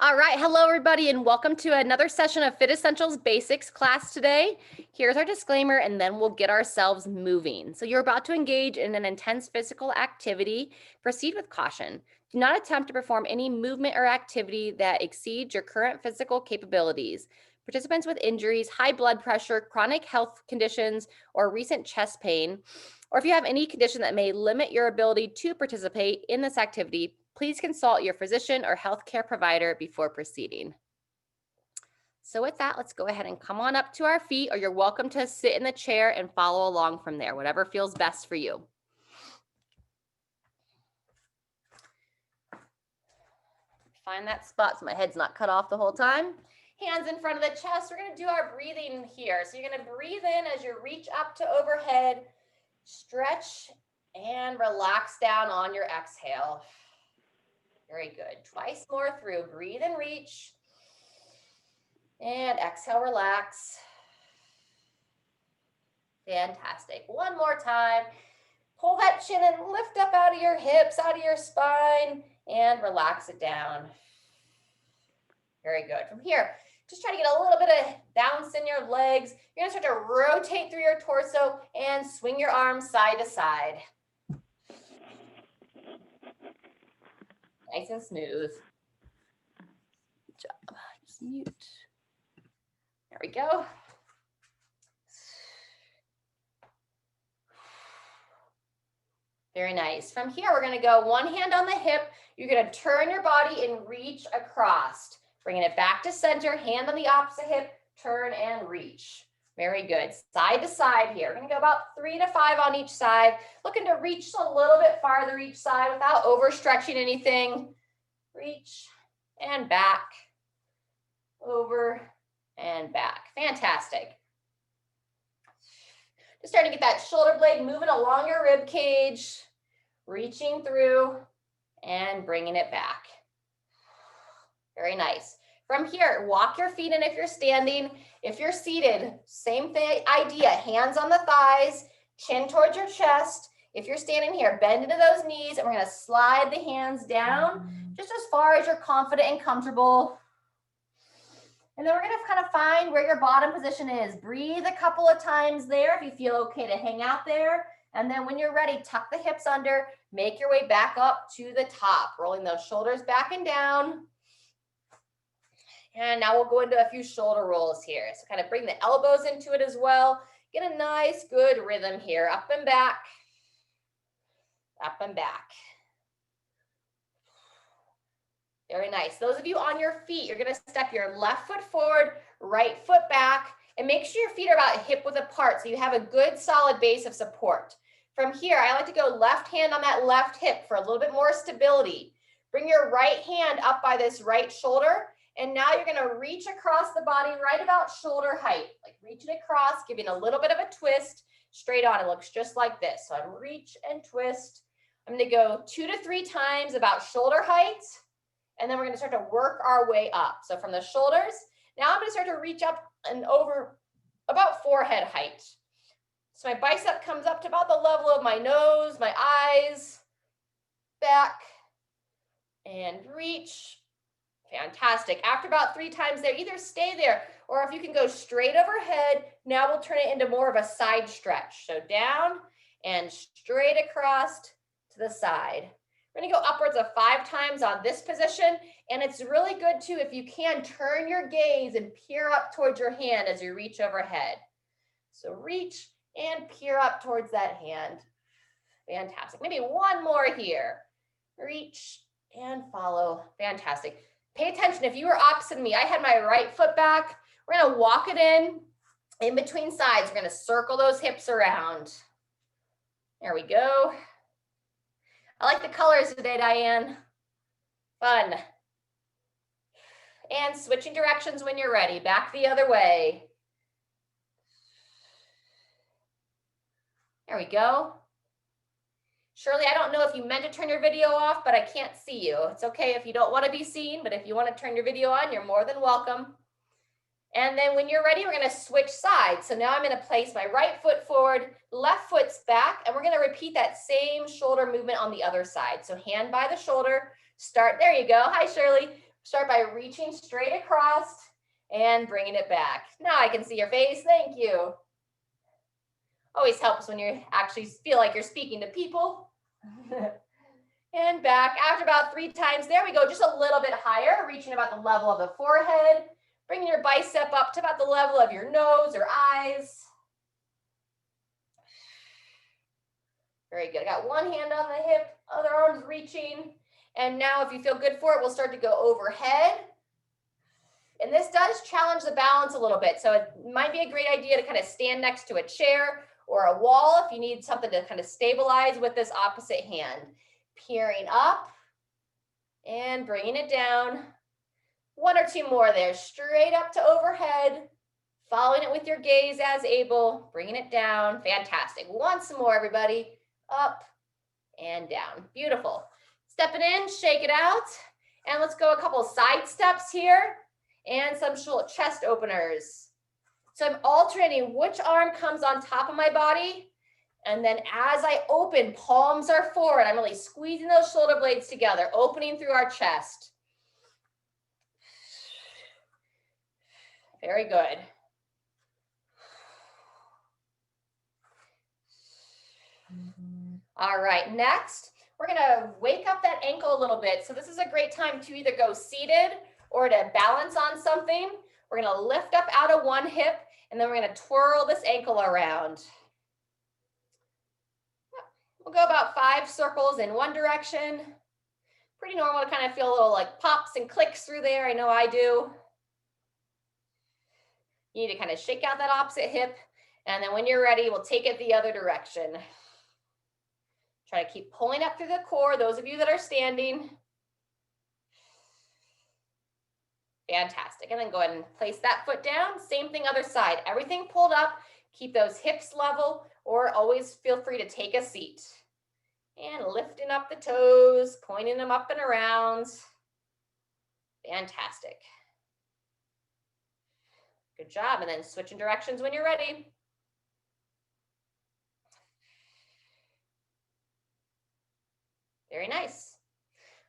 All right, hello everybody and welcome to another session of FitEssentials Basics class today. Here's our disclaimer and then we'll get ourselves moving. So you're about to engage in an intense physical activity. Proceed with caution. Do not attempt to perform any movement or activity that exceeds your current physical capabilities. Participants with injuries, high blood pressure, chronic health conditions, or recent chest pain, or if you have any condition that may limit your ability to participate in this activity, please consult your physician or healthcare provider before proceeding. So with that, let's go ahead and come on up to our feet, or you're welcome to sit in the chair and follow along from there, whatever feels best for you. Find that spot so my head's not cut off the whole time. Hands in front of the chest. We're going to do our breathing here. So you're going to breathe in as you reach up to overhead, stretch and relax down on your exhale. Very good. Twice more through. Breathe and reach. And exhale, relax. Fantastic. One more time. Pull that chin and lift up out of your hips, out of your spine, and relax it down. Very good. From here, just try to get a little bit of bounce in your legs. You're going to start to rotate through your torso and swing your arms side to side. Nice and smooth. Good job. Just mute. There we go. Very nice. From here, we're going to go one hand on the hip. You're going to turn your body and reach across. Bringing it back to center, hand on the opposite hip, turn and reach. Very good. Side to side here. We're going to go about 3 to 5 on each side. Looking to reach a little bit farther each side without overstretching anything. Reach and back, over and back. Fantastic. Just starting to get that shoulder blade moving along your rib cage, reaching through and bringing it back. Very nice. From here, walk your feet in if you're standing. If you're seated, same thing, idea. Hands on the thighs, chin towards your chest. If you're standing here, bend into those knees, and we're going to slide the hands down just as far as you're confident and comfortable. And then we're going to kind of find where your bottom position is. Breathe a couple of times there if you feel okay to hang out there. And then when you're ready, tuck the hips under, make your way back up to the top, rolling those shoulders back and down. And now we'll go into a few shoulder rolls here. So kind of bring the elbows into it as well. Get a nice, good rhythm here. Up and back. Up and back. Very nice. Those of you on your feet, you're going to step your left foot forward, right foot back, and make sure your feet are about hip width apart so you have a good solid base of support. From here, I like to go left hand on that left hip for a little bit more stability. Bring your right hand up by this right shoulder, and now you're going to reach across the body right about shoulder height, like reaching across, giving a little bit of a twist straight on. It looks just like this. So I'd reach and twist. I'm going to go 2 to 3 times about shoulder height. And then we're going to start to work our way up. So from the shoulders, now I'm going to start to reach up and over about forehead height. So my bicep comes up to about the level of my nose, my eyes, back, and reach. Fantastic. After about 3 times there, either stay there, or if you can go straight overhead, now we'll turn it into more of a side stretch. So down and straight across to the side. We're going to go upwards of 5 times on this position, and it's really good too if you can turn your gaze and peer up towards your hand as you reach overhead. So reach and peer up towards that hand. Fantastic. Maybe one more here. Reach and follow. Fantastic. Pay attention. If you were opposite me, I had my right foot back. We're going to walk it in between sides. We're going to circle those hips around. There we go. I like the colors today, Diane. Fun. And switching directions when you're ready. Back the other way. There we go. Shirley, I don't know if you meant to turn your video off, but I can't see you. It's okay if you don't want to be seen, but if you want to turn your video on, you're more than welcome. And then when you're ready, we're going to switch sides. So now I'm going to place my right foot forward, left foot's back, and we're going to repeat that same shoulder movement on the other side. So hand by the shoulder, start, there you go. Hi, Shirley. Start by reaching straight across and bringing it back. Now I can see your face. Thank you. Always helps when you actually feel like you're speaking to people. And back. After about 3 times, there we go, just a little bit higher, reaching about the level of the forehead, bringing your bicep up to about the level of your nose or eyes. Very good. I got one hand on the hip, other arm's reaching. And now if you feel good for it, we'll start to go overhead. And this does challenge the balance a little bit. So it might be a great idea to kind of stand next to a chair or a wall if you need something to kind of stabilize with this opposite hand. Peering up and bringing it down. 1 or 2 more there. Straight up to overhead. Following it with your gaze as able. Bringing it down. Fantastic. Once more, everybody. Up and down. Beautiful. Stepping in, shake it out. And let's go a couple side steps here and some chest openers. So I'm alternating which arm comes on top of my body. And then as I open, palms are forward. I'm really squeezing those shoulder blades together, opening through our chest. Very good. All right, next, we're gonna wake up that ankle a little bit. So this is a great time to either go seated or to balance on something. We're gonna lift up out of one hip, and then we're gonna twirl this ankle around. We'll go about 5 circles in one direction. Pretty normal to kind of feel a little like pops and clicks through there. I know I do. You need to kind of shake out that opposite hip. And then when you're ready, we'll take it the other direction. Try to keep pulling up through the core, those of you that are standing. Fantastic. And then go ahead and place that foot down. Same thing, other side. Everything pulled up. Keep those hips level, or always feel free to take a seat. And lifting up the toes, pointing them up and around. Fantastic. Good job. And then switching directions when you're ready. Very nice.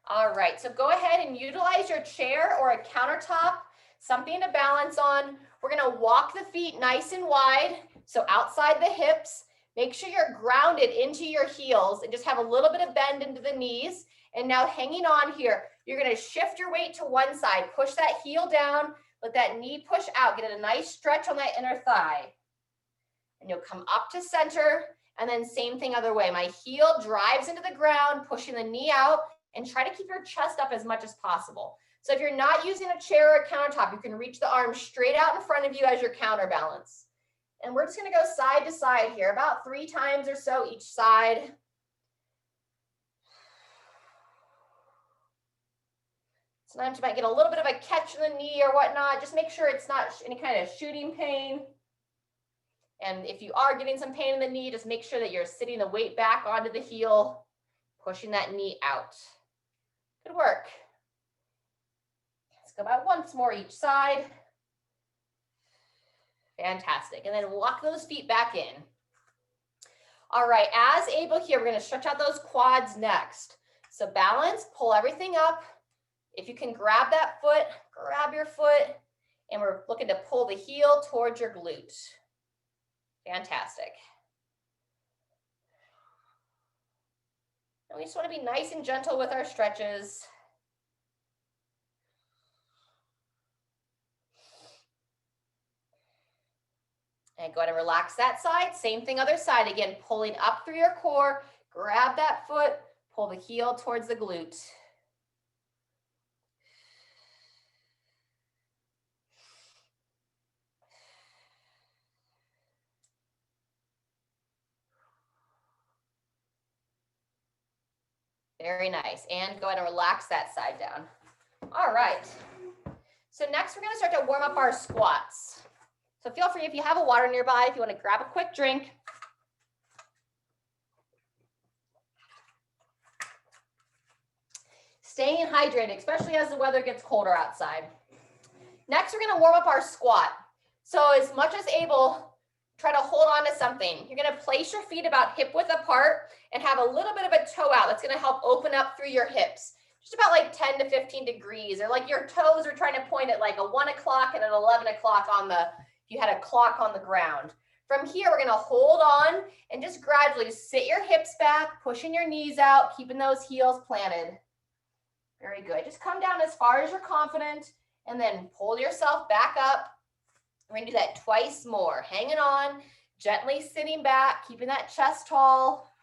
All right, so go ahead and utilize your chair or a countertop, something to balance on. We're gonna walk the feet nice and wide, so outside the hips. Make sure you're grounded into your heels and just have a little bit of bend into the knees. And now hanging on here, you're gonna shift your weight to one side, push that heel down, let that knee push out, get a nice stretch on that inner thigh. And you'll come up to center, and then same thing other way. My heel drives into the ground, pushing the knee out, and try to keep your chest up as much as possible. So if you're not using a chair or a countertop, you can reach the arms straight out in front of you as your counterbalance. And we're just gonna go side to side here, about 3 times or so each side. Sometimes you might get a little bit of a catch in the knee or whatnot. Just make sure it's not any kind of shooting pain. And if you are getting some pain in the knee, just make sure that you're sitting the weight back onto the heel, pushing that knee out. Good work. Let's go about once more each side. Fantastic. And then walk those feet back in. All right, as able here, we're going to stretch out those quads next. So balance, pull everything up. If you can grab that foot, grab your foot. And we're looking to pull the heel towards your glute. Fantastic. And we just want to be nice and gentle with our stretches. And go ahead and relax that side. Same thing, other side. Again, pulling up through your core. Grab that foot. Pull the heel towards the glute. Very nice. And go ahead and relax that side down. All right. So next we're going to start to warm up our squats. So feel free, if you have a water nearby, if you want to grab a quick drink. Staying hydrated, especially as the weather gets colder outside. Next, we're going to warm up our squat. So as much as able, try to hold on to something. You're going to place your feet about hip width apart and have a little bit of a toe out. That's going to help open up through your hips. just about like 10 to 15 degrees, or like your toes are trying to point at like a 1 o'clock and an 11 o'clock on the, if you had a clock on the ground. From here, we're gonna hold on and just gradually sit your hips back, pushing your knees out, keeping those heels planted. Very good. Just come down as far as you're confident and then pull yourself back up. We're gonna do that twice more. Hanging on, gently sitting back, keeping that chest tall,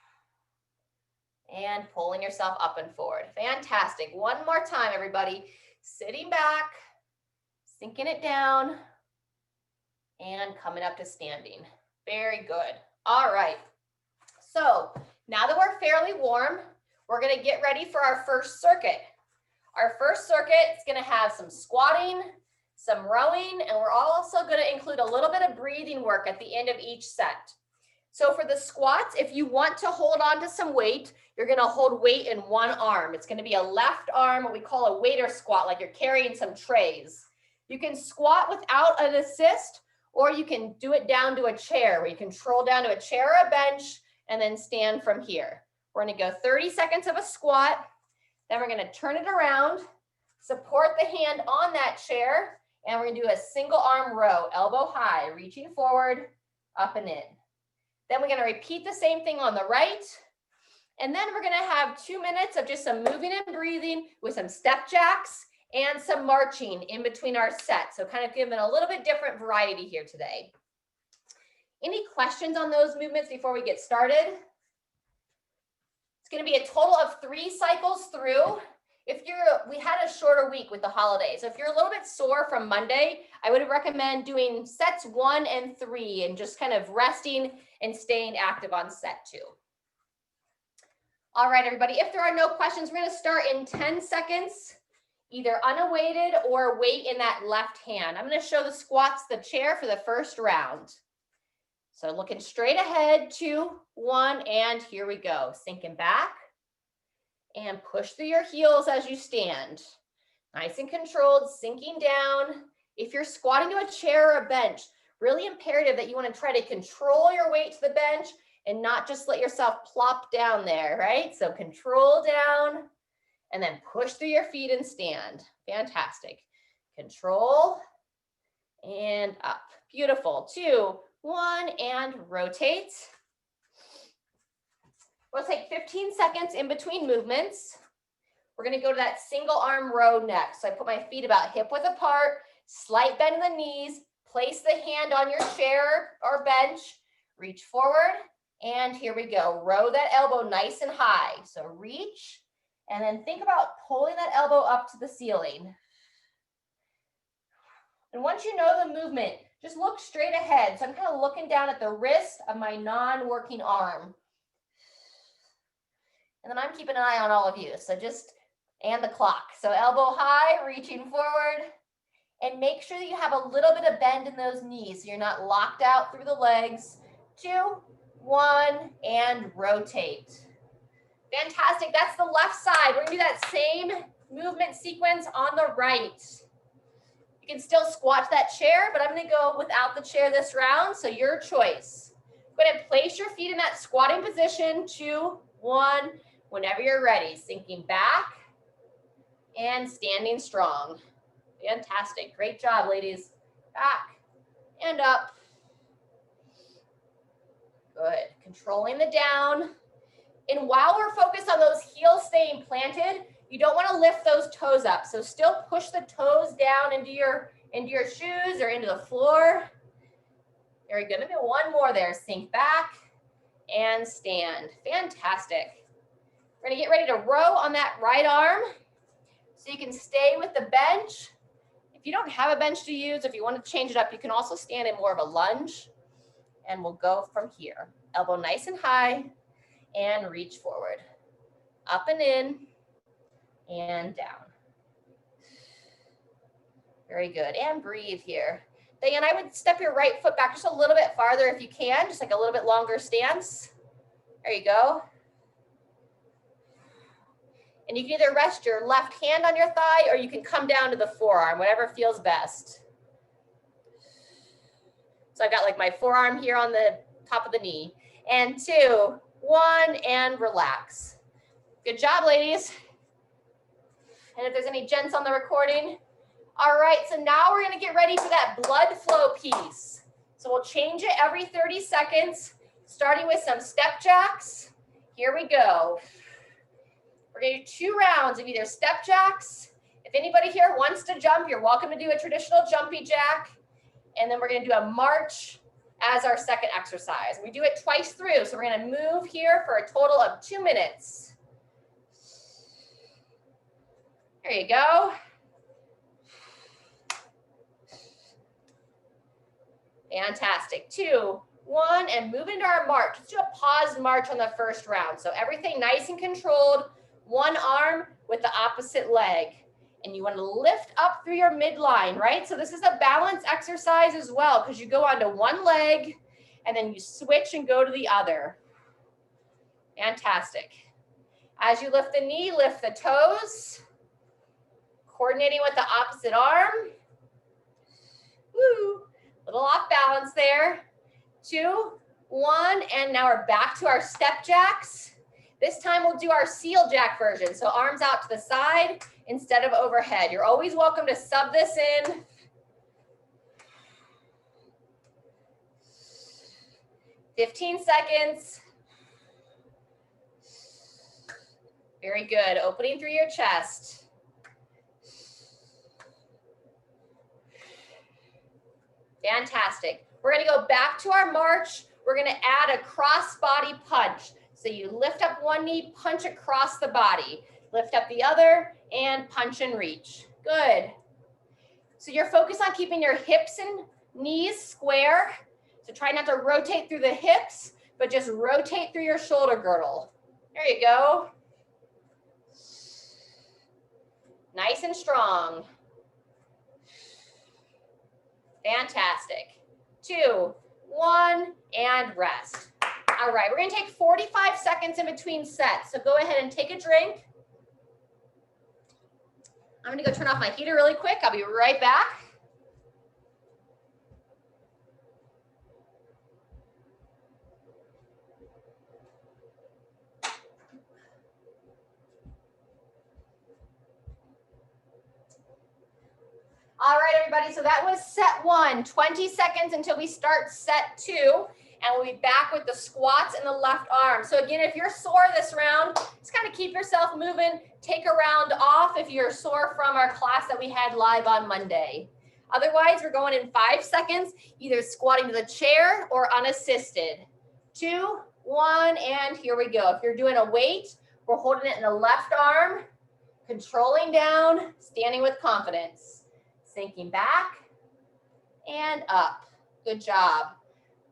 and pulling yourself up and forward. Fantastic. One more time, everybody. Sitting back, sinking it down, and coming up to standing. Very good. All right. So now that we're fairly warm, we're going to get ready for our first circuit. Our first circuit is going to have some squatting, some rowing, and we're also going to include a little bit of breathing work at the end of each set. So for the squats, if you want to hold on to some weight, you're going to hold weight in one arm. It's going to be a left arm, what we call a waiter squat, like you're carrying some trays. You can squat without an assist, or you can do it down to a chair, where you control down to a chair or a bench and then stand from here. We're going to go 30 seconds of a squat. Then we're going to turn it around, support the hand on that chair, and we're going to do a single arm row, elbow high, reaching forward, up and in. Then we're going to repeat the same thing on the right. And then we're going to have 2 minutes of just some moving and breathing with some step jacks and some marching in between our sets. So kind of giving a little bit different variety here today. Any questions on those movements before we get started? It's going to be a total of 3 cycles through. We had a shorter week with the holidays. So if you're a little bit sore from Monday, I would recommend doing sets 1 and 3 and just kind of resting and staying active on set 2. All right, everybody, if there are no questions, we're going to start in 10 seconds, either unweighted or weight in that left hand. I'm going to show the squats, the chair for the first round. So looking straight ahead, 2, 1, and here we go. Sinking back and push through your heels as you stand. Nice and controlled, sinking down. If you're squatting to a chair or a bench, really imperative that you want to try to control your weight to the bench and not just let yourself plop down there, right? So control down and then push through your feet and stand. Fantastic. Control and up. Beautiful. 2, 1, and rotate. We'll take 15 seconds in between movements. We're going to go to that single arm row next. So I put my feet about hip width apart, slight bend in the knees, place the hand on your chair or bench, reach forward, and here we go. Row that elbow nice and high. So reach, and then think about pulling that elbow up to the ceiling. And once you know the movement, just look straight ahead. So I'm kind of looking down at the wrist of my non-working arm. And then I'm keeping an eye on all of you. So and the clock. So elbow high, reaching forward. And make sure that you have a little bit of bend in those knees so you're not locked out through the legs. 2, 1, and rotate. Fantastic. That's the left side. We're going to do that same movement sequence on the right. You can still squat to that chair, but I'm going to go without the chair this round, so your choice. Go ahead and place your feet in that squatting position. 2, 1, whenever you're ready. Sinking back and standing strong. Fantastic. Great job, ladies. Back and up. Good. Controlling the down. And while we're focused on those heels staying planted, you don't want to lift those toes up. So still push the toes down into your shoes or into the floor. Very good. Maybe one more there. Sink back and stand. Fantastic. We're going to get ready to row on that right arm. So you can stay with the bench. If you don't have a bench to use, if you want to change it up, you can also stand in more of a lunge. And we'll go from here. Elbow nice and high and reach forward. Up and in and down. Very good. And breathe here. Diane, I would step your right foot back just a little bit farther if you can, just like a little bit longer stance. There you go. And you can either rest your left hand on your thigh or you can come down to the forearm, whatever feels best. So I've got like my forearm here on the top of the knee. And 2, 1, and relax. Good job, ladies. And if there's any gents on the recording. All right, so now we're gonna get ready for that blood flow piece. So we'll change it every 30 seconds, starting with some step jacks. Here we go. We're gonna do 2 rounds of either step jacks. If anybody here wants to jump, you're welcome to do a traditional jumpy jack. And then we're gonna do a march as our second exercise. We do it twice through, so we're gonna move here for a total of 2 minutes. There you go. Fantastic. 2, 1, and move into our march. Let's do a paused march on the first round. So everything nice and controlled, one arm with the opposite leg. And you want to lift up through your midline, right? So this is a balance exercise as well, because you go onto one leg and then you switch and go to the other. Fantastic. As you lift the knee, lift the toes, coordinating with the opposite arm. Woo. Little off balance there. 2, 1, and now we're back to our step jacks. This time we'll do our seal jack version. So arms out to the side instead of overhead. You're always welcome to sub this in. "15 seconds. Very good. Opening through your chest. Fantastic. We're going to go back to our march. We're going to add a cross body punch. So you lift up one knee, punch across the body. Lift up the other and punch and reach. Good. So you're focused on keeping your hips and knees square. So try not to rotate through the hips, but just rotate through your shoulder girdle. There you go. Nice and strong. Fantastic. 2, 1, and rest. All right, we're gonna take 45 seconds in between sets. So go ahead and take a drink. I'm gonna go turn off my heater really quick. I'll be right back. All right, everybody, so that was set 1, 20 seconds until we start set 2, and we'll be back with the squats in the left arm. So again, if you're sore this round, just kind of keep yourself moving, take a round off if you're sore from our class that we had live on Monday. Otherwise, we're going in 5 seconds, either squatting to the chair or unassisted. 2, 1, and here we go. If you're doing a weight, we're holding it in the left arm, controlling down, standing with confidence. Sinking back and up. Good job.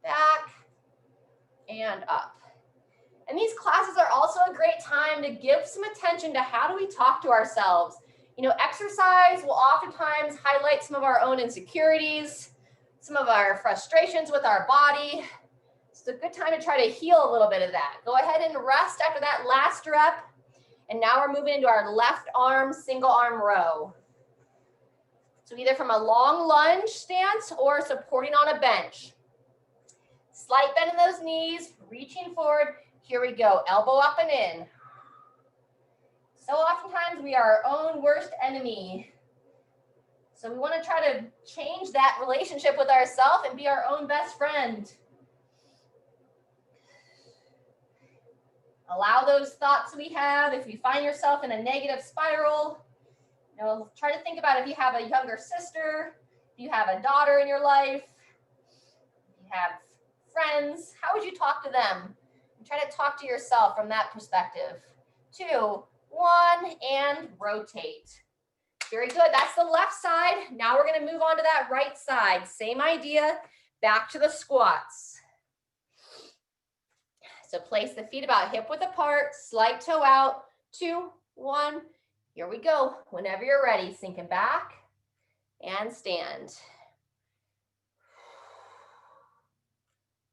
Back and up. And these classes are also a great time to give some attention to how do we talk to ourselves. You know, exercise will oftentimes highlight some of our own insecurities, some of our frustrations with our body. It's a good time to try to heal a little bit of that. Go ahead and rest after that last rep. And now we're moving into our left arm, single arm row. So either from a long lunge stance or supporting on a bench. Slight bend in those knees, reaching forward. Here we go, elbow up and in. So oftentimes we are our own worst enemy. So we want to try to change that relationship with ourselves and be our own best friend. Allow those thoughts we have. If you find yourself in a negative spiral, you know, try to think about if you have a younger sister, if you have a daughter in your life, if you have friends, how would you talk to them? And try to talk to yourself from that perspective. 2, 1, and rotate. Very good. That's the left side. Now we're going to move on to that right side. Same idea. Back to the squats. So place the feet about hip width apart, slight toe out. 2, 1. Here we go. Whenever you're ready, sinking back and stand.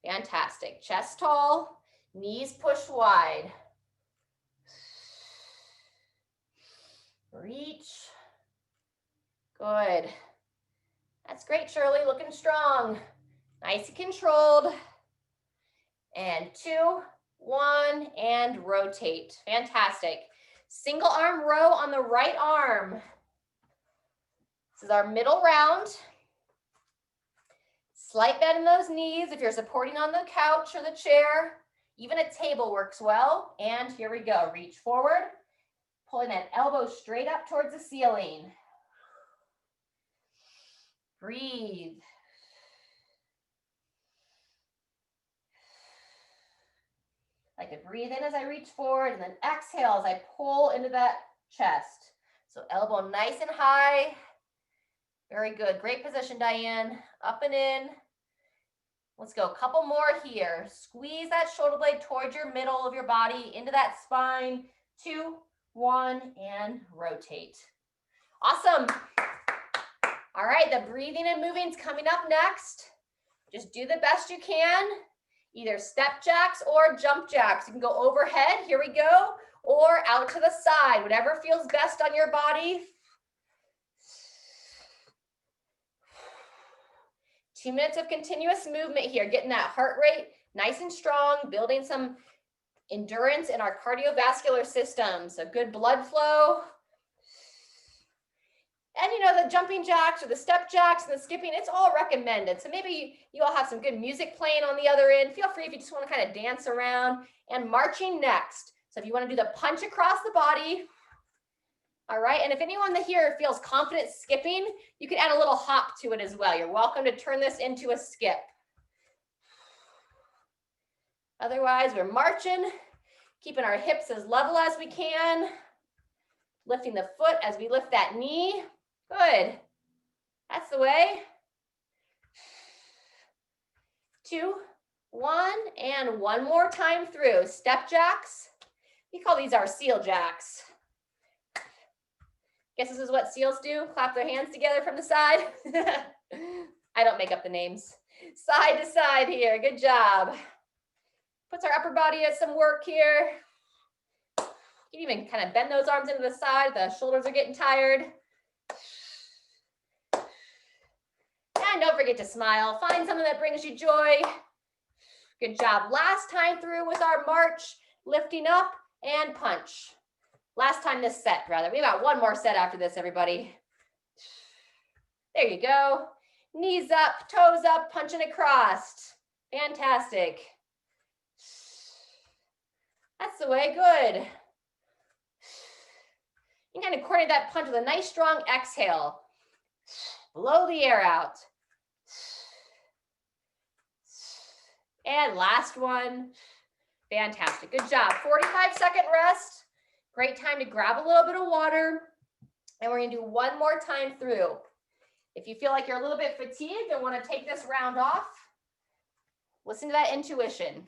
Fantastic. Chest tall, knees pushed wide. Reach. Good. That's great, Shirley. Looking strong. Nice and controlled. And 2, 1, and rotate. Fantastic. Single arm row on the right arm. This is our middle round. Slight bend in those knees if you're supporting on the couch or the chair. Even a table works well. And here we go. Reach forward, pulling that elbow straight up towards the ceiling. Breathe. I could breathe in as I reach forward and then exhale as I pull into that chest. So elbow nice and high. Very good. Great position, Diane. Up and in. Let's go. A couple more here. Squeeze that shoulder blade towards your middle of your body, into that spine. 2, 1, and rotate. Awesome. All right, the breathing and moving is coming up next. Just do the best you can. Either step jacks or jump jacks. You can go overhead, here we go, or out to the side, whatever feels best on your body. 2 minutes of continuous movement here, getting that heart rate nice and strong, building some endurance in our cardiovascular system. So good blood flow. And you know, the jumping jacks or the step jacks and the skipping, it's all recommended. So maybe you all have some good music playing on the other end. Feel free if you just want to kind of dance around. And marching next. So if you want to do the punch across the body. All right, and if anyone here feels confident skipping, you can add a little hop to it as well. You're welcome to turn this into a skip. Otherwise, we're marching, keeping our hips as level as we can. Lifting the foot as we lift that knee. Good. That's the way. 2, 1, and one more time through. Step jacks. We call these our seal jacks. Guess this is what seals do. Clap their hands together from the side. I don't make up the names. Side to side here. Good job. Puts our upper body at some work here. You can even kind of bend those arms into the side. The shoulders are getting tired. And don't forget to smile. Find something that brings you joy. Good job. Last time through with our march, lifting up and punch. Last time this set, rather. We got one more set after this, everybody. There you go. Knees up, toes up, punching across. Fantastic. That's the way. Good. You can kind of coordinate that punch with a nice strong exhale. Blow the air out. And last one. Fantastic. Good job. 45-second rest. Great time to grab a little bit of water. And we're going to do one more time through. If you feel like you're a little bit fatigued and want to take this round off, listen to that intuition.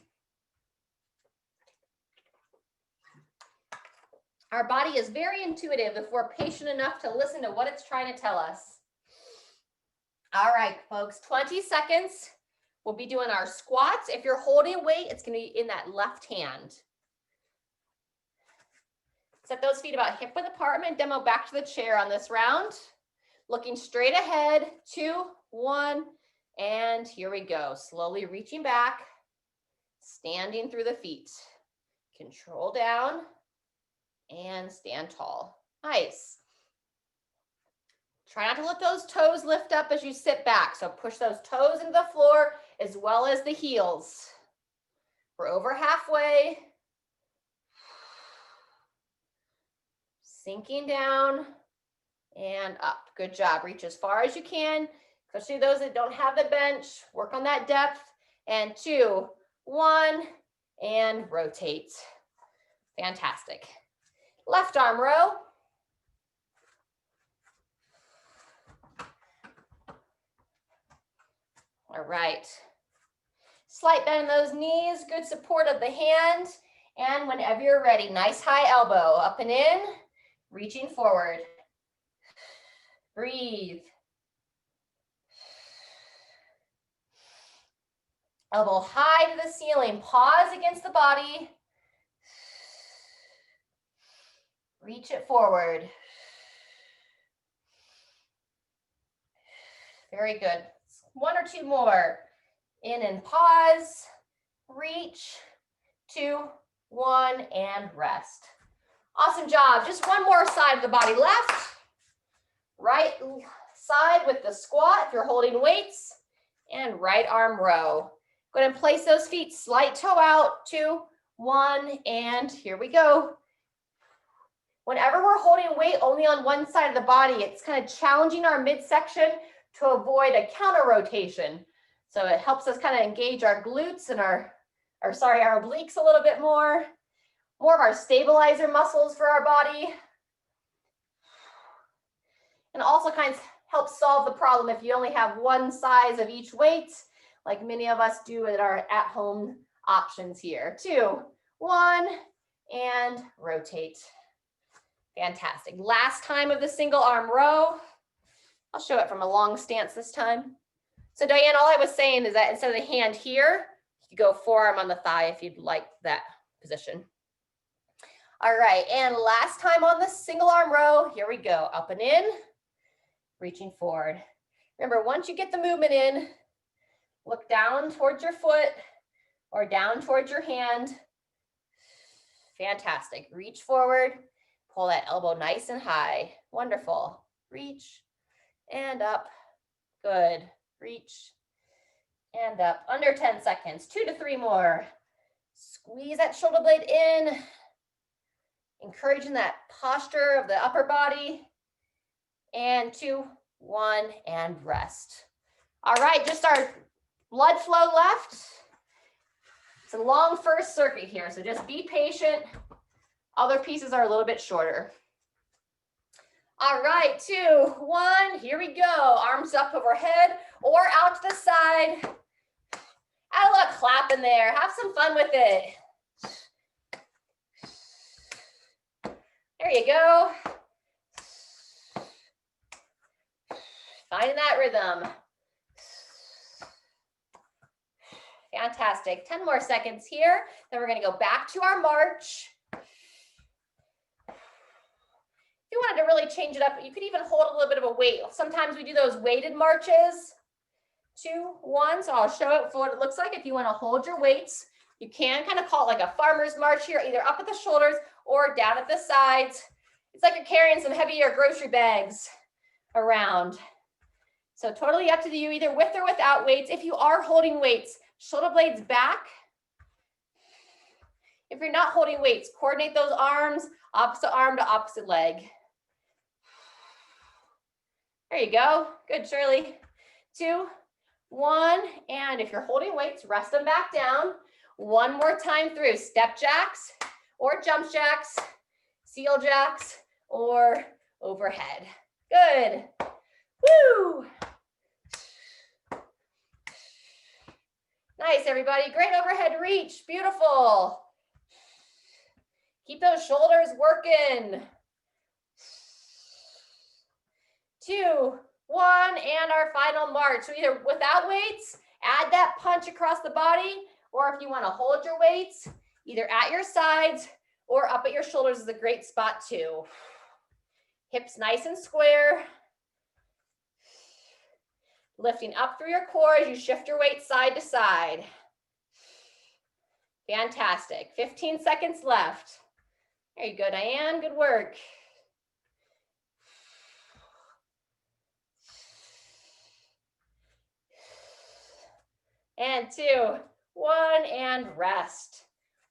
Our body is very intuitive if we're patient enough to listen to what it's trying to tell us. All right, folks, 20 seconds. We'll be doing our squats. If you're holding weight, it's going to be in that left hand. Set those feet about hip width apart. I'm going to demo back to the chair on this round. Looking straight ahead. 2, 1, and here we go. Slowly reaching back, standing through the feet. Control down and stand tall. Nice. Try not to let those toes lift up as you sit back. So push those toes into the floor as well as the heels. We're over halfway. Sinking down and up. Good job. Reach as far as you can, especially those that don't have the bench. Work on that depth. And 2, 1, and rotate. Fantastic. Left arm row. All right. Slight bend in those knees. Good support of the hand. And whenever you're ready, nice high elbow. Up and in. Reaching forward. Breathe. Elbow high to the ceiling. Pause against the body. Reach it forward. Very good. 1 or 2 more. In and pause. Reach. 2, 1, and rest. Awesome job. Just one more side of the body left. Right side with the squat if you're holding weights. And right arm row. Go ahead and place those feet slight toe out. 2, 1, and here we go. Whenever we're holding weight only on one side of the body, it's kind of challenging our midsection to avoid a counter rotation. So it helps us kind of engage our glutes and our obliques a little bit more of our stabilizer muscles for our body. And also kind of helps solve the problem if you only have one size of each weight, like many of us do at our at-home options here. 2, 1, and rotate. Fantastic. Last time of the single arm row. I'll show it from a long stance this time. So Diane, all I was saying is that instead of the hand here, you could go forearm on the thigh if you'd like that position. All right, and last time on the single arm row, here we go. Up and in, reaching forward. Remember, once you get the movement in, look down towards your foot or down towards your hand. Fantastic. Reach forward, pull that elbow nice and high. Wonderful. Reach and up. Good. Reach and up. Under 10 seconds. 2 to 3 more. Squeeze that shoulder blade in. Encouraging that posture of the upper body. And 2, 1, and rest. All right, just our blood flow left. It's a long first circuit here, so just be patient. Other pieces are a little bit shorter. All right, 2, 1, here we go. Arms up overhead or out to the side. Add a little clap in there. Have some fun with it. There you go. Finding that rhythm. Fantastic. 10 more seconds here. Then we're going to go back to our march. If you wanted to really change it up, you could even hold a little bit of a weight. Sometimes we do those weighted marches. 2, 1. So I'll show it for what it looks like. If you want to hold your weights, you can kind of call it like a farmer's march here, either up at the shoulders or down at the sides. It's like you're carrying some heavier grocery bags around. So totally up to you, either with or without weights. If you are holding weights, shoulder blades back. If you're not holding weights, coordinate those arms, opposite arm to opposite leg. There you go. Good, Shirley. 2, 1, and if you're holding weights, rest them back down. One more time through. Step jacks or jump jacks, seal jacks, or overhead. Good. Woo! Nice, everybody. Great overhead reach. Beautiful. Keep those shoulders working. 2, 1, and our final march. So either without weights, add that punch across the body, or if you want to hold your weights, either at your sides or up at your shoulders is a great spot too. Hips nice and square. Lifting up through your core as you shift your weight side to side. Fantastic. 15 seconds left. There you go, Diane. Good work. And 2, 1, and rest.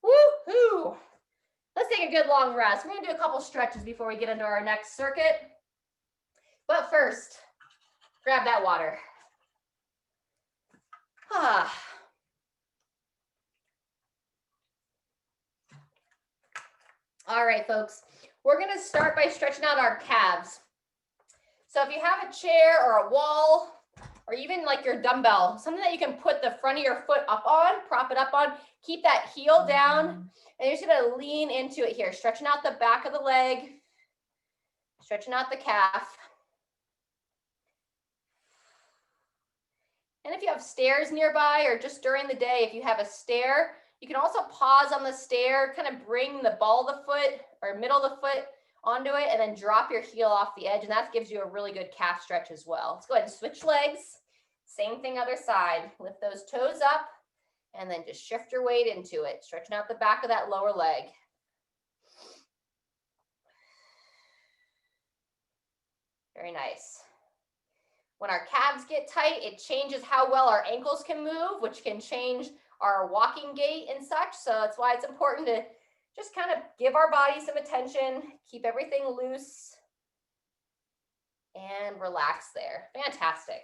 Woo-hoo! Let's take a good long rest. We're going to do a couple stretches before we get into our next circuit. But first, grab that water. All right, folks. We're going to start by stretching out our calves. So if you have a chair or a wall, or even like your dumbbell, something that you can put the front of your foot up on, prop it up on, keep that heel down, and you're just gonna lean into it here, stretching out the back of the leg, stretching out the calf. And if you have stairs nearby or just during the day, if you have a stair, you can also pause on the stair, kind of bring the ball of the foot or middle of the foot onto it and then drop your heel off the edge, and that gives you a really good calf stretch as well. Let's go ahead and switch legs. Same thing other side. Lift those toes up and then just shift your weight into it, stretching out the back of that lower leg. Very nice. When our calves get tight, it changes how well our ankles can move, which can change our walking gait and such. So that's why it's important to just kind of give our body some attention, keep everything loose, and relax there. Fantastic.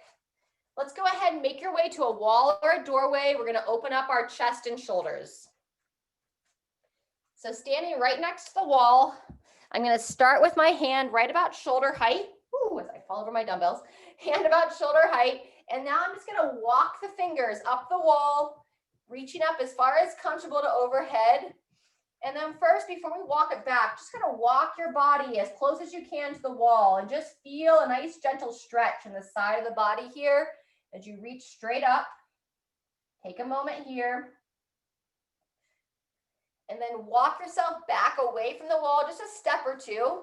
Let's go ahead and make your way to a wall or a doorway. We're going to open up our chest and shoulders. So standing right next to the wall, I'm going to start with my hand right about shoulder height. Ooh, as I fall over my dumbbells, hand about shoulder height. And now I'm just going to walk the fingers up the wall, reaching up as far as comfortable to overhead. And then first, before we walk it back, just kind of walk your body as close as you can to the wall and just feel a nice gentle stretch in the side of the body here as you reach straight up. Take a moment here. And then walk yourself back away from the wall, just a step or two.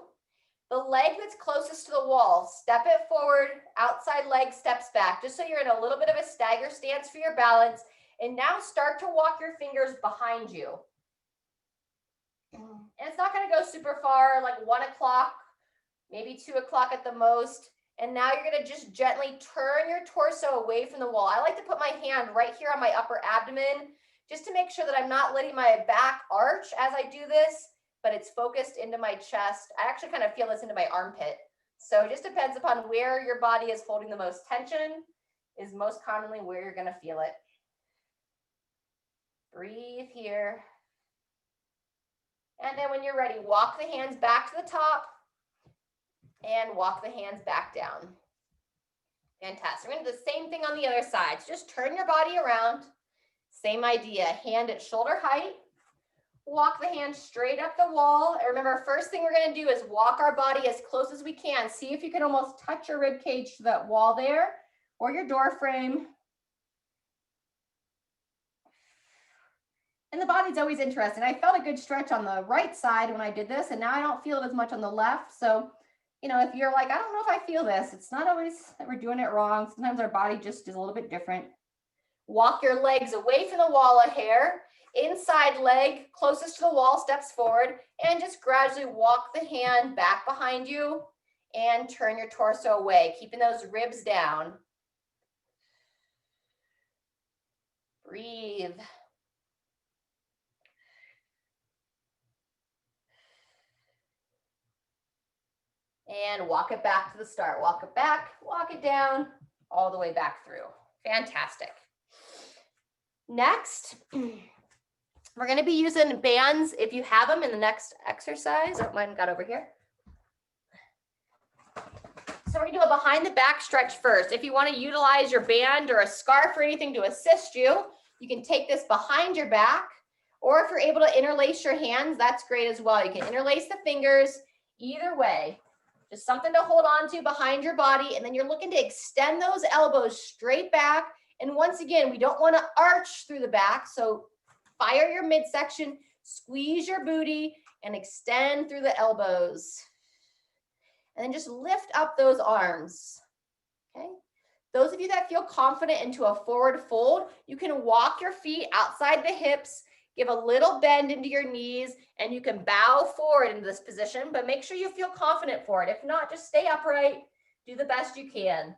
The leg that's closest to the wall, step it forward, outside leg steps back, just so you're in a little bit of a stagger stance for your balance. And now start to walk your fingers behind you. And it's not going to go super far, like 1 o'clock, maybe 2 o'clock at the most. And now you're going to just gently turn your torso away from the wall. I like to put my hand right here on my upper abdomen, just to make sure that I'm not letting my back arch as I do this, but it's focused into my chest. I actually kind of feel this into my armpit. So it just depends upon where your body is holding the most tension, is most commonly where you're going to feel it. Breathe here. And then when you're ready, walk the hands back to the top and walk the hands back down. Fantastic. We're going to do the same thing on the other side. So just turn your body around. Same idea, hand at shoulder height. Walk the hand straight up the wall. And remember, first thing we're going to do is walk our body as close as we can. See if you can almost touch your rib cage to that wall there or your door frame. And the body's always interesting. I felt a good stretch on the right side when I did this, and now I don't feel it as much on the left. So, you know, if you're like, I don't know if I feel this, it's not always that we're doing it wrong. Sometimes our body just is a little bit different. Walk your legs away from the wall a hair. Inside leg closest to the wall steps forward, and just gradually walk the hand back behind you and turn your torso away, keeping those ribs down. Breathe. And walk it back to the start. Walk it back, walk it down, all the way back through. Fantastic. Next, we're going to be using bands if you have them in the next exercise. Oh, mine got over here. So we're going to do a behind the back stretch first. If you want to utilize your band or a scarf or anything to assist you, you can take this behind your back. Or if you're able to interlace your hands, that's great as well. You can interlace the fingers either way. Just something to hold on to behind your body. And then you're looking to extend those elbows straight back. And once again, we don't want to arch through the back. So fire your midsection, squeeze your booty, and extend through the elbows. And then just lift up those arms. Okay. Those of you that feel confident into a forward fold, you can walk your feet outside the hips, give a little bend into your knees, and you can bow forward into this position, but make sure you feel confident for it. If not, just stay upright, do the best you can.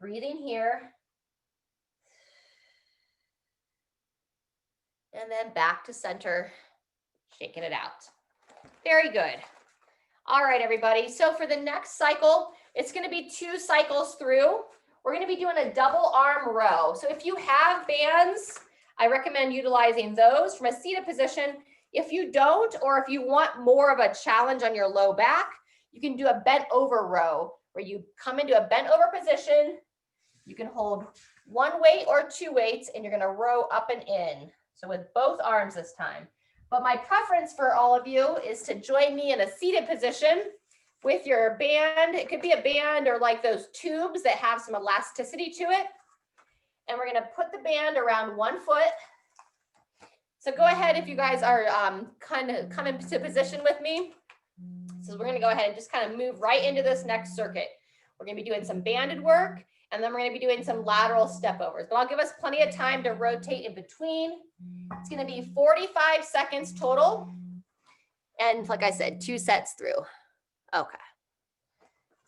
Breathing here. And then back to center, shaking it out. Very good. All right, everybody. So for the next cycle, it's going to be 2 cycles through. We're going to be doing a double arm row. So if you have bands, I recommend utilizing those from a seated position. If you don't, or if you want more of a challenge on your low back, you can do a bent over row where you come into a bent over position. You can hold 1 weight or 2 weights, and you're going to row up and in. So with both arms this time. But my preference for all of you is to join me in a seated position with your band. It could be a band or like those tubes that have some elasticity to it. And we're going to put the band around 1 foot. So go ahead if you guys are kind of come into position with me. So we're going to go ahead and just kind of move right into this next circuit. We're going to be doing some banded work, and then we're going to be doing some lateral step overs. But I'll give us plenty of time to rotate in between. It's going to be 45 seconds total. And like I said, 2 sets through. Okay.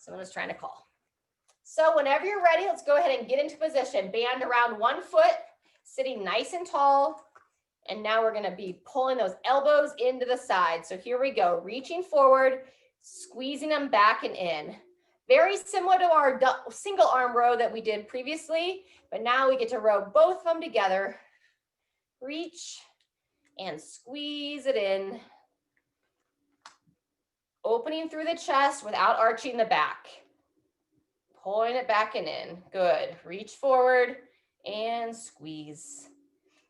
Someone was trying to call. So whenever you're ready, let's go ahead and get into position. Band around 1 foot, sitting nice and tall. And now we're gonna be pulling those elbows into the side. So here we go, reaching forward, squeezing them back and in. Very similar to our single arm row that we did previously, but now we get to row both of them together. Reach and squeeze it in. Opening through the chest without arching the back. Pulling it back and in. Good. Reach forward and squeeze.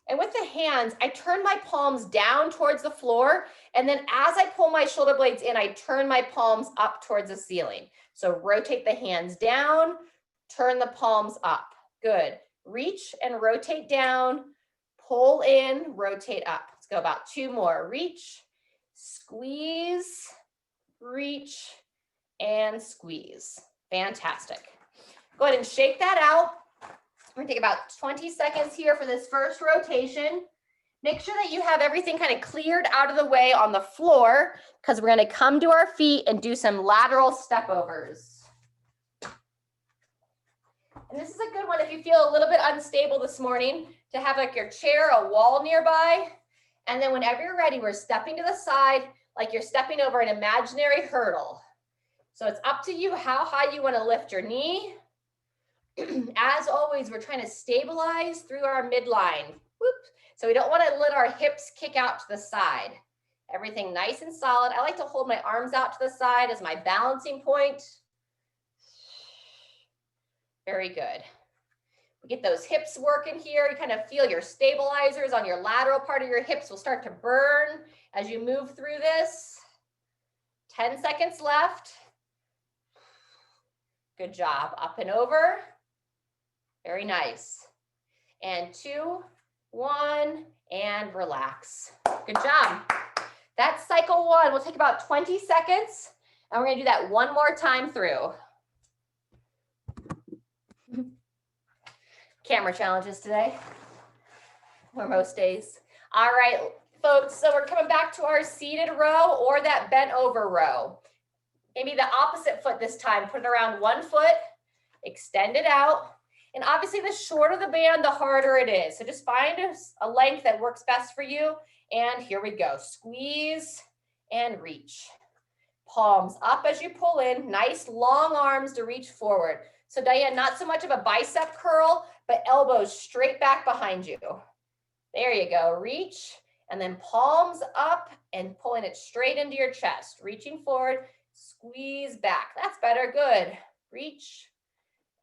And with the hands, I turn my palms down towards the floor. And then as I pull my shoulder blades in, I turn my palms up towards the ceiling. So rotate the hands down, turn the palms up. Good. Reach and rotate down, pull in, rotate up. Let's go about 2 more. Reach, squeeze, reach, and squeeze. Fantastic. Go ahead and shake that out. We're gonna take about 20 seconds here for this first rotation. Make sure that you have everything kind of cleared out of the way on the floor, because we're gonna come to our feet and do some lateral step overs. And this is a good one if you feel a little bit unstable this morning, to have like your chair, a wall nearby. And then whenever you're ready, we're stepping to the side like you're stepping over an imaginary hurdle. So it's up to you how high you want to lift your knee. As always, we're trying to stabilize through our midline. Whoop. So we don't want to let our hips kick out to the side. Everything nice and solid. I like to hold my arms out to the side as my balancing point. Very good. We get those hips working here. You kind of feel your stabilizers on your lateral part of your hips will start to burn as you move through this. 10 seconds left. Good job. Up and over. Very nice. And 2, 1, and relax. Good job. That's cycle 1. We'll take about 20 seconds, and we're going to do that one more time through. Camera challenges today, or most days. All right, folks, so we're coming back to our seated row or that bent over row. Maybe the opposite foot this time. Put it around 1 foot, extend it out. And obviously the shorter the band, the harder it is. So just find a length that works best for you. And here we go. Squeeze and reach. Palms up as you pull in. Nice long arms to reach forward. So Diane, not so much of a bicep curl, but elbows straight back behind you. There you go. Reach and then palms up and pulling it straight into your chest. Reaching forward, squeeze back. That's better. Good. Reach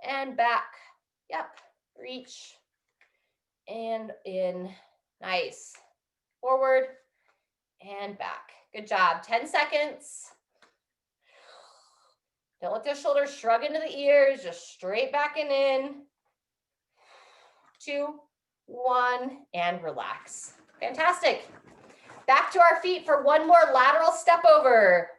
and back. Yep. Reach and in. Nice. Forward and back. Good job. 10 seconds. Don't let the shoulders shrug into the ears. Just straight back and in. 2, 1, and relax. Fantastic. Back to our feet for one more lateral step over.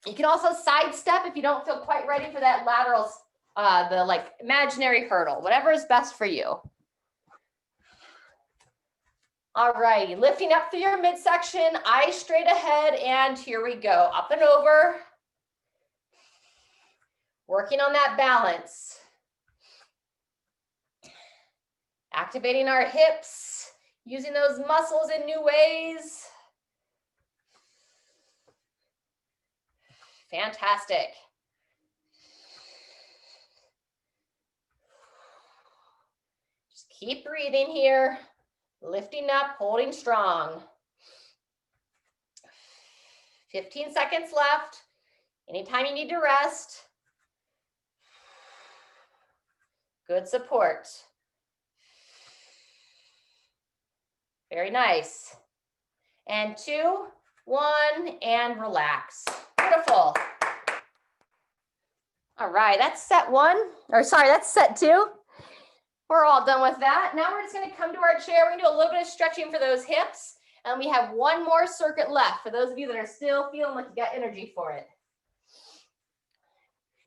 You can also side step if you don't feel quite ready for that lateral, the like imaginary hurdle, whatever is best for you. All righty, lifting up through your midsection, eyes straight ahead, and here we go, up and over. Working on that balance. Activating our hips, using those muscles in new ways. Fantastic. Just keep breathing here, lifting up, holding strong. 15 seconds left. Anytime you need to rest. Good support. Very nice. And 2, 1, and relax. Beautiful. All right, that's set 1, or sorry, that's set 2. We're all done with that. Now we're just gonna come to our chair. We're gonna do a little bit of stretching for those hips. And we have one more circuit left for those of you that are still feeling like you got energy for it.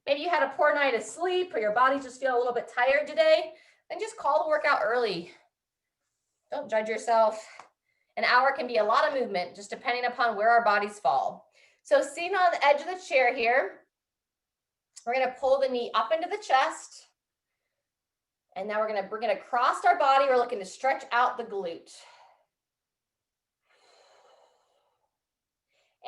Maybe you had a poor night of sleep or your body just feels a little bit tired today, then just call the workout early. Don't judge yourself. An hour can be a lot of movement, just depending upon where our bodies fall. So sitting on the edge of the chair here, We're going to pull the knee up into the chest. And now we're going to bring it across our body. We're looking to stretch out the glute.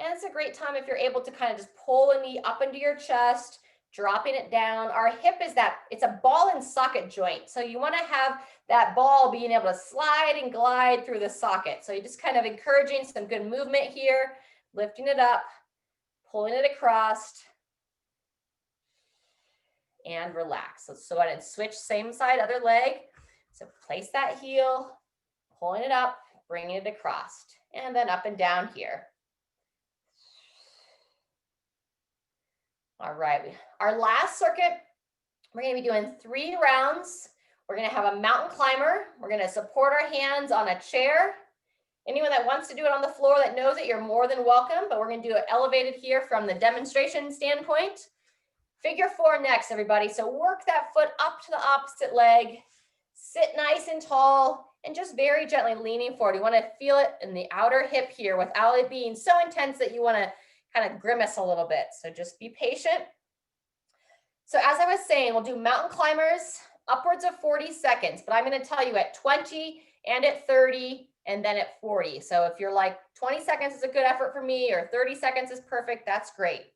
And it's a great time if you're able to kind of just pull a knee up into your chest, dropping it down. Our hip is it's a ball and socket joint. So you want to have that ball being able to slide and glide through the socket. So you're just kind of encouraging some good movement here, lifting it up, pulling it across, and relax. So go ahead and switch same side, other leg. So place that heel, pulling it up, bringing it across, and then up and down here. All right, our last circuit, we're going to be doing 3 rounds. We're going to have a mountain climber. We're going to support our hands on a chair. Anyone that wants to do it on the floor that knows it, you're more than welcome, but we're going to do it elevated here from the demonstration standpoint. Figure 4 next, everybody. So work that foot up to the opposite leg, sit nice and tall, and just very gently leaning forward. You want to feel it in the outer hip here without it being so intense that you want to kind of grimace a little bit. So just be patient. So as I was saying, we'll do mountain climbers upwards of 40 seconds, but I'm going to tell you at 20 and at 30 and then at 40. So if you're like 20 seconds is a good effort for me or 30 seconds is perfect, that's great.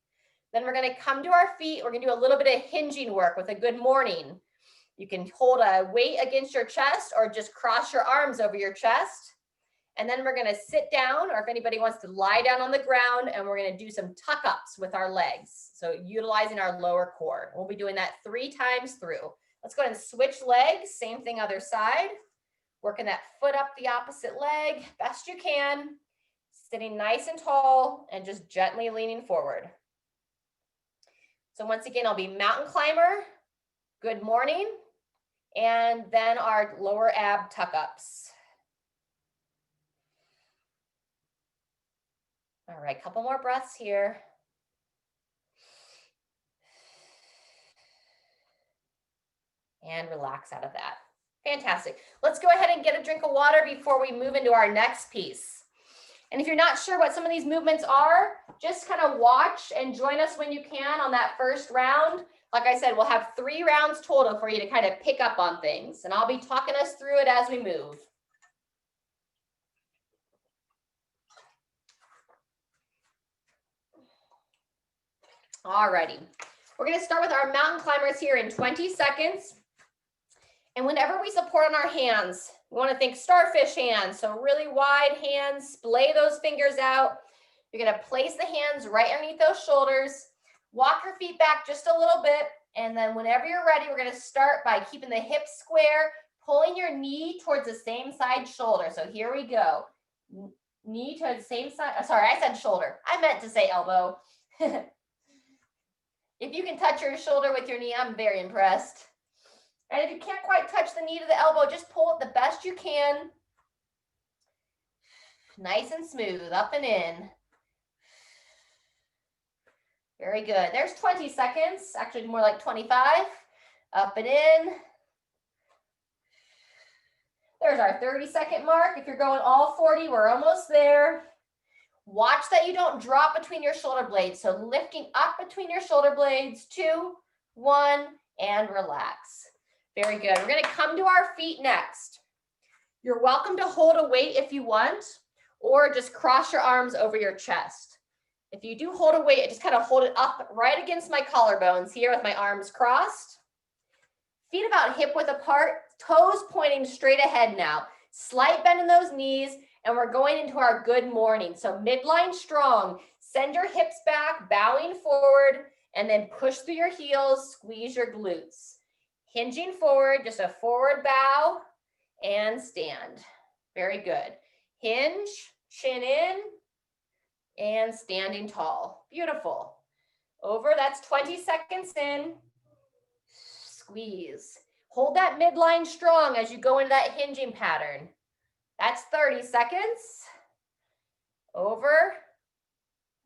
Then we're going to come to our feet. We're going to do a little bit of hinging work with a good morning. You can hold a weight against your chest or just cross your arms over your chest. And then we're going to sit down, or if anybody wants to lie down on the ground, and we're going to do some tuck-ups with our legs. So utilizing our lower core. We'll be doing that 3 times through. Let's go ahead and switch legs. Same thing other side. Working that foot up the opposite leg best you can. Sitting nice and tall and just gently leaning forward. So once again, I'll be mountain climber, good morning, and then our lower ab tuck-ups. All right, couple more breaths here. And relax out of that. Fantastic. Let's go ahead and get a drink of water before we move into our next piece. And if you're not sure what some of these movements are, just kind of watch and join us when you can on that first round. Like I said, we'll have 3 rounds total for you to kind of pick up on things. And I'll be talking us through it as we move. Alrighty, we're going to start with our mountain climbers here in 20 seconds. And whenever we support on our hands, we want to think starfish hands. So really wide hands, splay those fingers out. You're going to place the hands right underneath those shoulders. Walk your feet back just a little bit. And then whenever you're ready, we're going to start by keeping the hips square, pulling your knee towards the same side shoulder. So here we go. Knee towards the same side. Sorry, I said shoulder. I meant to say elbow. If you can touch your shoulder with your knee, I'm very impressed. And if you can't quite touch the knee to the elbow, just pull it the best you can. Nice and smooth, up and in. Very good. There's 20 seconds, actually more like 25. Up and in. There's our 30-second mark. If you're going all 40, we're almost there. Watch that you don't drop between your shoulder blades. So lifting up between your shoulder blades, 2, 1, and relax. Very good. We're going to come to our feet next. You're welcome to hold a weight if you want, or just cross your arms over your chest. If you do hold a weight, just kind of hold it up right against my collarbones here with my arms crossed. Feet about hip width apart, toes pointing straight ahead now. Slight bend in those knees. And we're going into our good morning. So midline strong, send your hips back, bowing forward, and then push through your heels, squeeze your glutes. Hinging forward, just a forward bow and stand. Very good. Hinge, chin in, and standing tall. Beautiful. Over, that's 20 seconds in. Squeeze. Hold that midline strong as you go into that hinging pattern. That's 30 seconds. Over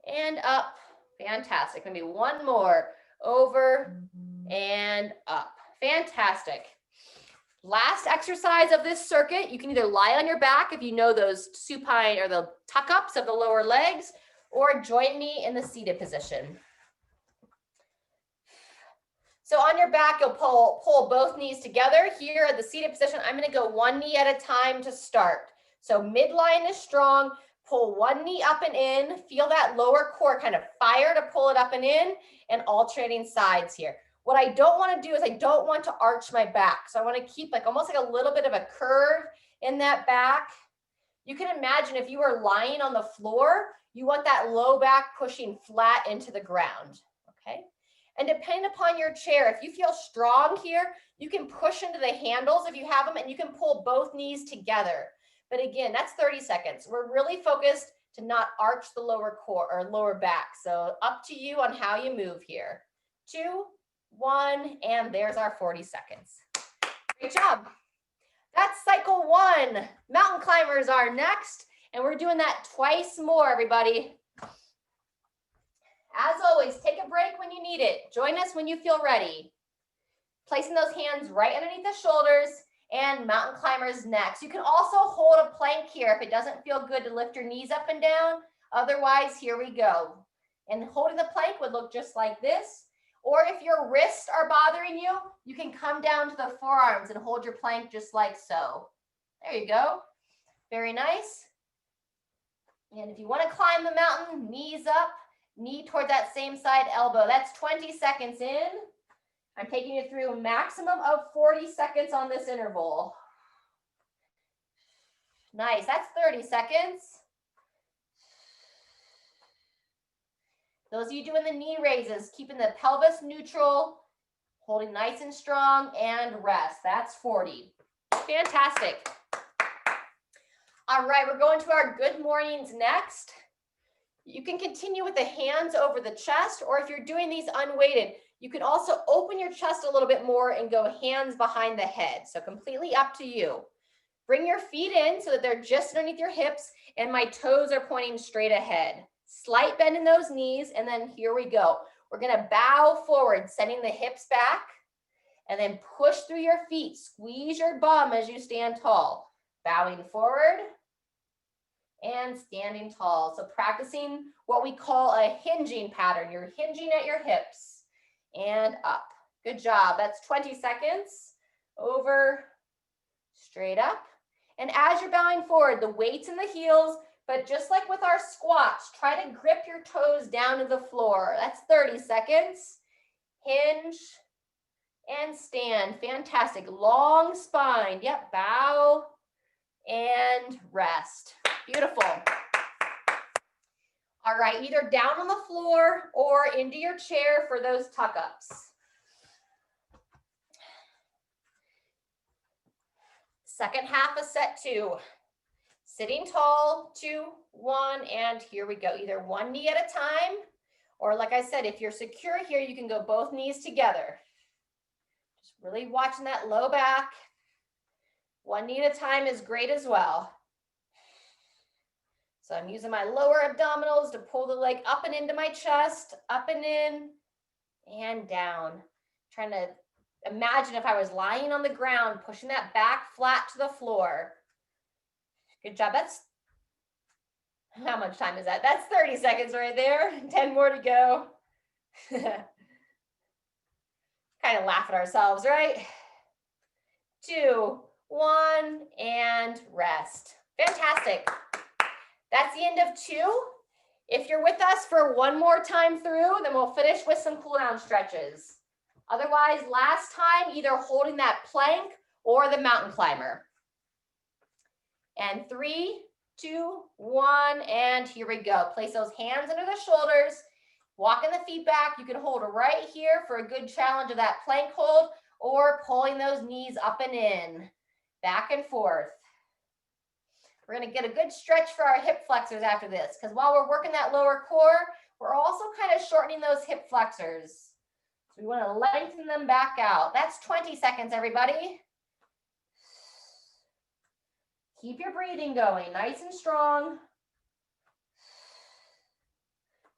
and up. Fantastic. Maybe one more. Over and up. Fantastic. Last exercise of this circuit, you can either lie on your back if you know those supine or the tuck-ups of the lower legs, or join me in the seated position. So on your back, you'll pull both knees together. Here at the seated position, I'm gonna go one knee at a time to start. So midline is strong, pull one knee up and in, feel that lower core kind of fire to pull it up and in, and alternating sides here. What I don't wanna do is I don't want to arch my back. So I wanna keep like almost like a little bit of a curve in that back. You can imagine if you were lying on the floor, you want that low back pushing flat into the ground, okay? And depending upon your chair, if you feel strong here, you can push into the handles if you have them, and you can pull both knees together. But again, that's 30 seconds. We're really focused to not arch the lower core or lower back. So up to you on how you move here. 2, 1, and there's our 40 seconds. Great job. That's cycle 1. Mountain climbers are next, and we're doing that twice more, everybody. As always, take a break when you need it. Join us when you feel ready. Placing those hands right underneath the shoulders, and mountain climbers next. You can also hold a plank here if it doesn't feel good to lift your knees up and down. Otherwise, here we go. And holding the plank would look just like this. Or if your wrists are bothering you, you can come down to the forearms and hold your plank just like so. There you go. Very nice. And if you want to climb the mountain, knees up, knee toward that same side elbow. That's 20 seconds in. I'm taking you through a maximum of 40 seconds on this interval. Nice, that's 30 seconds. Those of you doing the knee raises, keeping the pelvis neutral, holding nice and strong, and rest. That's 40. Fantastic. All right, we're going to our good mornings next. You can continue with the hands over the chest, or if you're doing these unweighted, you can also open your chest a little bit more and go hands behind the head. So completely up to you. Bring your feet in so that they're just underneath your hips and my toes are pointing straight ahead. Slight bend in those knees, and then here we go. We're gonna bow forward, sending the hips back, and then push through your feet. Squeeze your bum as you stand tall. Bowing forward and standing tall. So practicing what we call a hinging pattern. You're hinging at your hips and up. Good job. That's 20 seconds. Over, straight up. And as you're bowing forward, the weight's in the heels, but just like with our squats, try to grip your toes down to the floor. That's 30 seconds. Hinge and stand. Fantastic. Long spine. Yep, bow and rest. Beautiful. All right, either down on the floor or into your chair for those tuck-ups. Second half of set 2. Sitting tall, 2, 1, and here we go. Either one knee at a time, or like I said, if you're secure here, you can go both knees together. Just really watching that low back. One knee at a time is great as well. So I'm using my lower abdominals to pull the leg up and into my chest, up and in, and down. Trying to imagine if I was lying on the ground, pushing that back flat to the floor. Good job. That's, how much time is that? That's 30 seconds right there. 10 more to go. Kind of laugh at ourselves, right? 2, 1, and rest. Fantastic. That's the end of 2. If you're with us for one more time through, then we'll finish with some cool down stretches. Otherwise, last time, either holding that plank or the mountain climber. And 3, 2, 1, and here we go. Place those hands under the shoulders, walking the feet back. You can hold right here for a good challenge of that plank hold, or pulling those knees up and in, back and forth. We're gonna get a good stretch for our hip flexors after this, because while we're working that lower core, we're also kind of shortening those hip flexors. So we wanna lengthen them back out. That's 20 seconds, everybody. Keep your breathing going, nice and strong.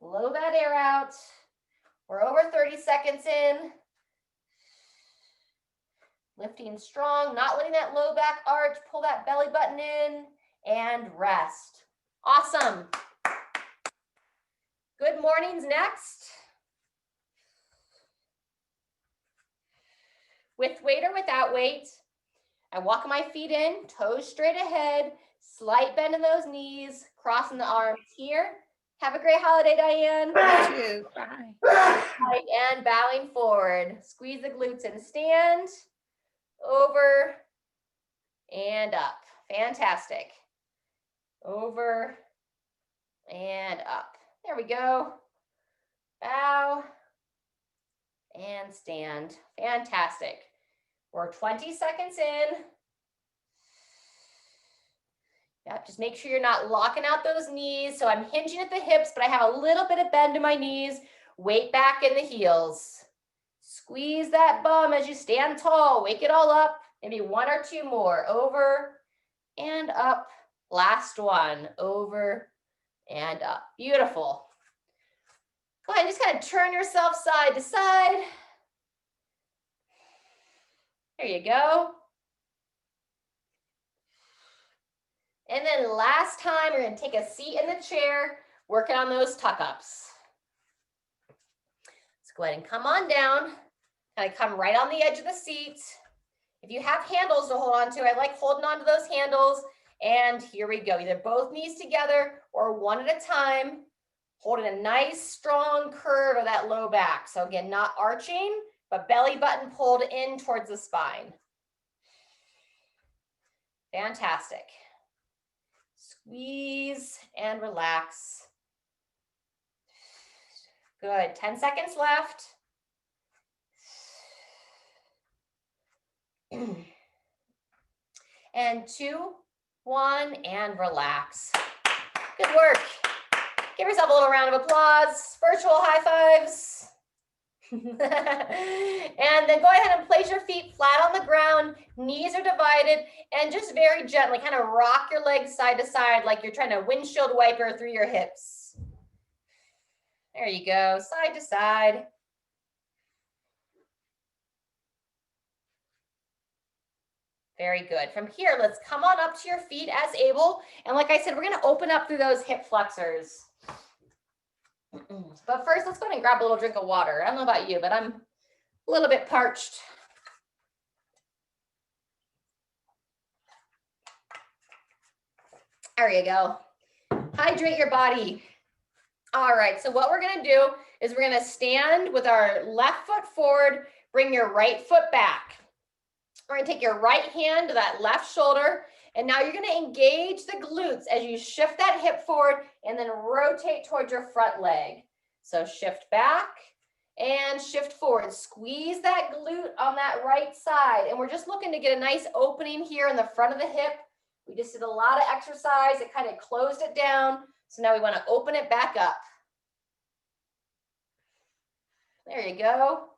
Blow that air out. We're over 30 seconds in. Lifting strong, not letting that low back arch, pull that belly button in, and rest. Awesome. Good mornings next. with weight or without weight. I walk my feet in, toes straight ahead, slight bend in those knees, crossing the arms here. Have a great holiday, Diane. You too. Bye. Right, and bowing forward. Squeeze the glutes and stand. Over and up. Fantastic. Over and up. There we go. Bow and stand. Fantastic. We're 20 seconds in. Yep, just make sure you're not locking out those knees. So I'm hinging at the hips, but I have a little bit of bend in my knees. Weight back in the heels. Squeeze that bum as you stand tall. Wake it all up. Maybe one or two more. Over and up. Last one. Over and up. Beautiful. Go ahead and just kind of turn yourself side to side. There you go. And then last time, we're going to take a seat in the chair, working on those tuck-ups. Let's go ahead and come on down. Kind of come right on the edge of the seat. If you have handles to hold on to, I like holding on to those handles. And here we go. Either both knees together or one at a time, holding a nice strong curve of that low back. So again, not arching, but belly button pulled in towards the spine. Fantastic. Squeeze and relax. Good. 10 seconds left. And 2, 1, and relax. Good work. Give yourself a little round of applause. Virtual high fives. And then go ahead and place your feet flat on the ground. Knees are divided, and just very gently kind of rock your legs side to side like you're trying to windshield wiper through your hips. There you go, side to side. Very good. From here, let's come on up to your feet as able. And like I said, we're going to open up through those hip flexors. But first, let's go ahead and grab a little drink of water. I don't know about you, but I'm a little bit parched. There you go. Hydrate your body. All right, so what we're going to do is we're going to stand with our left foot forward, bring your right foot back. We're going to take your right hand to that left shoulder, and now you're going to engage the glutes as you shift that hip forward and then rotate towards your front leg. So shift back and shift forward. Squeeze that glute on that right side, and we're just looking to get a nice opening here in the front of the hip. We just did a lot of exercise. It kind of closed it down. So now we want to open it back up. There you go.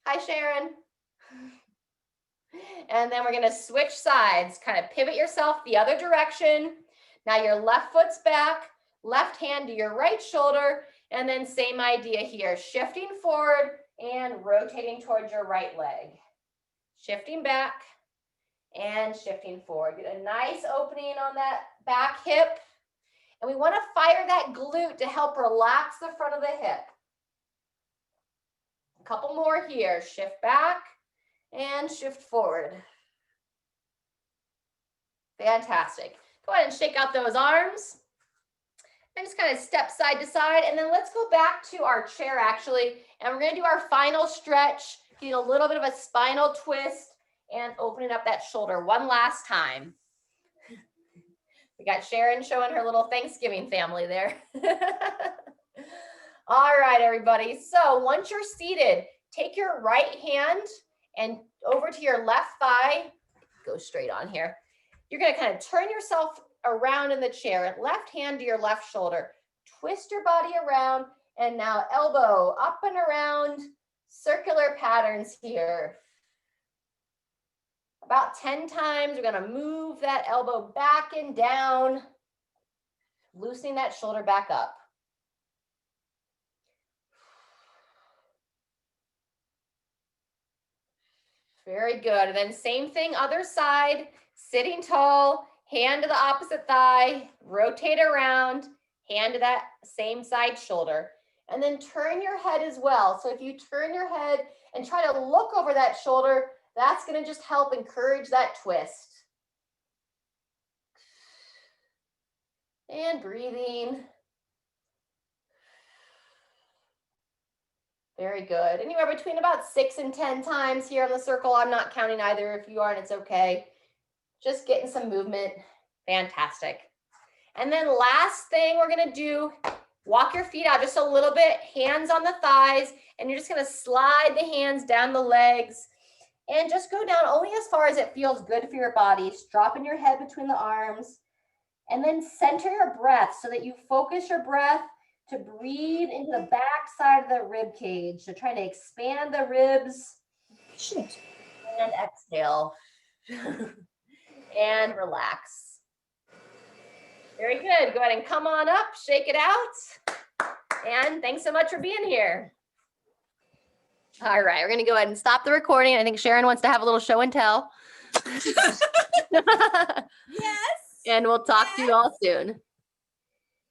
Hi, Sharon. And then we're going to switch sides, kind of pivot yourself the other direction. Now your left foot's back, left hand to your right shoulder, and then same idea here, shifting forward and rotating towards your right leg. Shifting back and shifting forward. Get a nice opening on that back hip. And we want to fire that glute to help relax the front of the hip. A couple more here. Shift back and shift forward. Fantastic. Go ahead and shake out those arms. And just kind of step side to side. And then let's go back to our chair actually. And we're going to do our final stretch. Get a little bit of a spinal twist and opening up that shoulder one last time. We got Sharon showing her little Thanksgiving family there. All right, everybody. So once you're seated, take your right hand and over to your left thigh. Go straight on here. You're going to kind of turn yourself around in the chair. Left hand to your left shoulder. Twist your body around. And now elbow up and around. Circular patterns here. About 10 times, we're going to move that elbow back and down, loosening that shoulder back up. Very good. And then same thing, other side, sitting tall, hand to the opposite thigh, rotate around, hand to that same side shoulder. And then turn your head as well. So if you turn your head and try to look over that shoulder, That's going to just help encourage that twist. And breathing. Very good. Anywhere between about 6 and 10 times here on the circle. I'm not counting either. If you aren't, it's okay. Just getting some movement. Fantastic. And then last thing we're going to do, walk your feet out just a little bit, hands on the thighs, and you're just going to slide the hands down the legs and just go down only as far as it feels good for your body. Just dropping your head between the arms, and then center your breath so that you focus your breath to breathe into the back side of the rib cage. So trying to expand the ribs. And exhale. And relax. Very good. Go ahead and come on up, shake it out. And thanks so much for being here. All right, we're going to go ahead and stop the recording. I think Sharon wants to have a little show and tell. Yes. And we'll talk to you all soon.